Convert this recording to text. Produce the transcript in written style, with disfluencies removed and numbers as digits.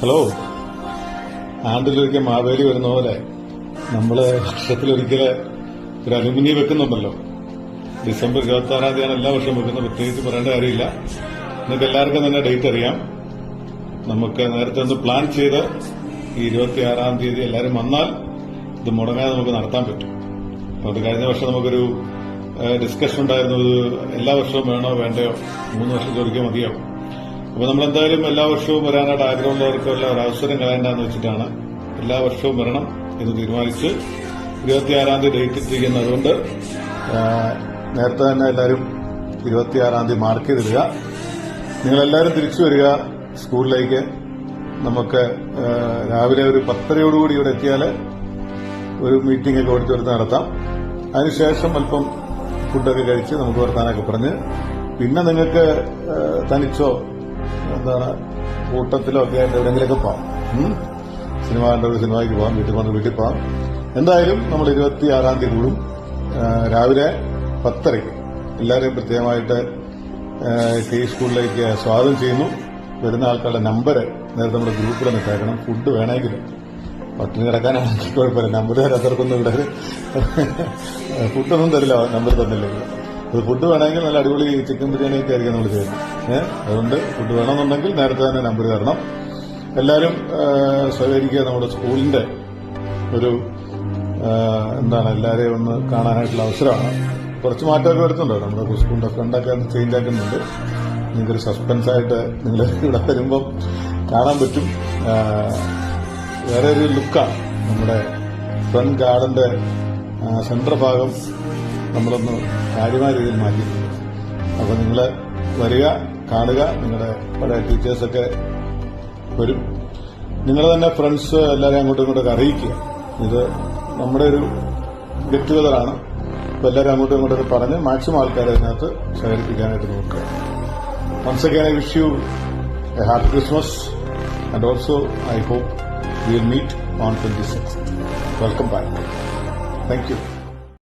Hello. ആണ്ടിലൊരിക്കൽ Maveli വരുന്ന പോലെ നമ്മള് വർഷത്തിലൊരിക്കൽ ഒരു അലുമിനിയം വെക്കുന്നുണ്ടല്ലോ. ഡിസംബർ 26-ാം തീയതിയാണ് എല്ലാ വർഷവും വെക്കുന്നത്. പ്രത്യേകിച്ച് പറയേണ്ട കാര്യമില്ല. നിങ്ങൾക്ക് എല്ലാവർക്കും തന്നെ ഡേറ്റ് അറിയാം. നമുക്ക് നേരത്തെ ഒന്ന് പ്ലാൻ ചെയ്ത് ഈ 26-ാം തീയതി എല്ലാവരും വന്നാൽ ഇത് മുടങ്ങാതെ നമുക്ക് നടത്താൻ പറ്റും. അത് കഴിഞ്ഞ വർഷം നമുക്കൊരു ഡിസ്കഷൻ ഉണ്ടായിരുന്നു. ഇത് എല്ലാ വർഷവും വേണോ വേണ്ടയോ, 3 വർഷം ചോദിക്കാൻ മതിയോ. അപ്പൊ നമ്മളെന്തായാലും എല്ലാ വർഷവും വരാനായിട്ട് ആഗ്രഹമുള്ളവർക്കുള്ള ഒരു അവസരം കളയണ്ടെന്ന് വെച്ചിട്ടാണ് എല്ലാ വർഷവും വരണം എന്ന് തീരുമാനിച്ച് 26-ാം തീയതി ഡേറ്റ് ഇട്ടിരിക്കുന്നത്. അതുകൊണ്ട് നേരത്തെ തന്നെ എല്ലാവരും 26-ാം തീയതി മാർക്ക് ചെയ്തിടുക. നിങ്ങളെല്ലാവരും തിരിച്ചു വരിക സ്കൂളിലേക്ക്. നമുക്ക് രാവിലെ ഒരു 10:30 ഇവിടെ എത്തിയാൽ ഒരു മീറ്റിംഗ് ഒക്കെ ഓഡിറ്റോറിയത്തിൽ നടത്താം. അതിനുശേഷം അല്പം ഫുഡൊക്കെ കഴിച്ച് നമുക്ക് വർത്താനൊക്കെ പറഞ്ഞ് പിന്നെ നിങ്ങൾക്ക് തനിച്ചോ കൂട്ടത്തിലോ ഒക്കെ ആയിട്ട് എവിടെയെങ്കിലൊക്കെ പോവാം. സിനിമ കണ്ടൊരു സിനിമയ്ക്ക് പോവാം, വീട്ടിൽ കൊണ്ട് വീട്ടിൽ പോവാം. എന്തായാലും നമ്മൾ 26-ാം തീയതി കൂടും രാവിലെ 10:30. എല്ലാവരെയും പ്രത്യേകമായിട്ട് ഈ സ്കൂളിലേക്ക് സ്വാഗതം ചെയ്യുന്നു. വരുന്ന ആൾക്കാരുടെ നമ്പർ നേരത്തെ നമ്മുടെ ഗ്രൂപ്പിൽ നിട്ടേക്കണം. ഫുഡ് വേണമെങ്കിൽ പട്ടിണി കിടക്കാനാണെങ്കിൽ കുഴപ്പമില്ല. നമ്പർ തരാത്തവർക്കൊന്നും ഇവിടെ ഫുഡൊന്നും തരില്ല, നമ്പർ തന്നില്ലെങ്കിൽ. അത് ഫുഡ് വേണമെങ്കിൽ നല്ല അടിപൊളി ചിക്കൻ ബിരിയാണിയൊക്കെ ആയിരിക്കും നമ്മൾ ചെയ്യുന്നത്. അതുകൊണ്ട് ഫുഡ് വേണമെന്നുണ്ടെങ്കിൽ നേരത്തെ തന്നെ നമ്പർ തരണം. എല്ലാവരും സഹകരിക്കുക. നമ്മുടെ സ്കൂളിന്റെ ഒരു എല്ലാവരെയും ഒന്ന് കാണാനായിട്ടുള്ള അവസരമാണ്. കുറച്ച് മാറ്റമൊക്കെ വരുത്തുണ്ടോ. നമ്മുടെ സ്കൂളിന്റെ ഫ്രണ്ടൊക്കെ ചേഞ്ച് ആക്കുന്നുണ്ട്. നിങ്ങൾക്കൊരു സസ്പെൻസായിട്ട് നിങ്ങൾ ഇവിടെ വരുമ്പം കാണാൻ പറ്റും. വേറെ ഒരു ലുക്കാണ്. നമ്മുടെ ഫ്രണ്ട് ഗാർഡന്റെ സെൻട്രൽ ഭാഗം നമ്മളൊന്ന് കാര്യമായ രീതിയിൽ മാറ്റിയിട്ടുണ്ട്. അപ്പൊ നിങ്ങൾ വരിക, കാണുക. നിങ്ങളുടെ പഴയ ടീച്ചേഴ്സൊക്കെ വരും. നിങ്ങളെ തന്നെ ഫ്രണ്ട്സ് എല്ലാവരെയും അങ്ങോട്ടും ഇങ്ങോട്ടൊക്കെ അറിയിക്കുക. ഇത് നമ്മുടെ ഒരു ഗെറ്റ് ടുഗദറാണ്. അപ്പൊ എല്ലാവരും അങ്ങോട്ടും ഇങ്ങോട്ടൊക്കെ പറഞ്ഞ് മാക്സിമം ആൾക്കാരെ അതിനകത്ത് സഹകരിപ്പിക്കാനായിട്ട് നോക്കുക. Once again, I wish you a happy Christmas, and also I hope we will meet on 26th. Welcome back. Thank you.